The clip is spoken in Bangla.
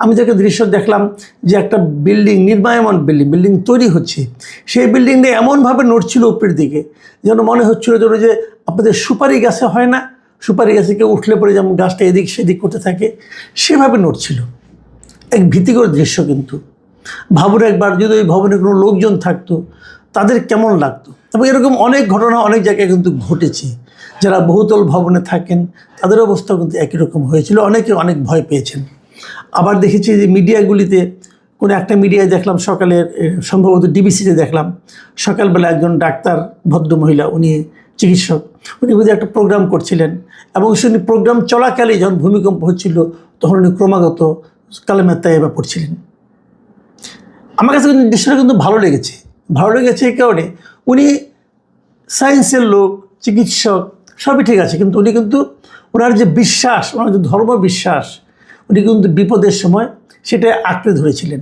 আমি যে একটা দৃশ্য দেখলাম যে একটা বিল্ডিং, নির্মায়মান বিল্ডিং তৈরি হচ্ছে, সেই বিল্ডিংটা এমনভাবে নড়ছিল উপরের দিকে যেন মনে হচ্ছিল যেন যে আপনাদের সুপারি গাছে হয় না, সুপারি গাছে কেউ উঠলে পরে যেমন গাছটা এদিক সেদিক করতে থাকে, সেভাবে নড়ছিল। এক ভীতিকর দৃশ্য। কিন্তু ভাবুন একবার যদি ওই ভবনে কোনো লোকজন থাকতো তাদের কেমন লাগতো। এবং এরকম অনেক ঘটনা অনেক জায়গায় কিন্তু ঘটেছে। যারা বহুতল ভবনে থাকেন তাদের অবস্থাও কিন্তু একই রকম হয়েছিল, অনেকে অনেক ভয় পেয়েছেন। আবার দেখেছি যে মিডিয়াগুলিতে, কোনো একটা মিডিয়ায় দেখলাম সকালে, সম্ভবত ডিবিসিতে দেখলাম, সকালবেলা একজন ডাক্তার ভদ্রমহিলা, উনি চিকিৎসক, উনি বোধহয় একটা প্রোগ্রাম করছিলেন এবং উনি প্রোগ্রাম চলাকালে যখন ভূমিকম্প হচ্ছিল তখন উনি ক্রমাগত কালেমা তাইয়্যিবা পড়ছিলেন। আমার কাছে কিন্তু দৃশ্যটা কিন্তু ভালো লেগেছে এই কারণে, উনি সায়েন্সের লোক, চিকিৎসক, সবই ঠিক আছে, কিন্তু উনি কিন্তু ওনার যে বিশ্বাস, ওনার যে ধর্ম বিশ্বাস, উনি কিন্তু বিপদের সময় সেটা আঁকড়ে ধরেছিলেন।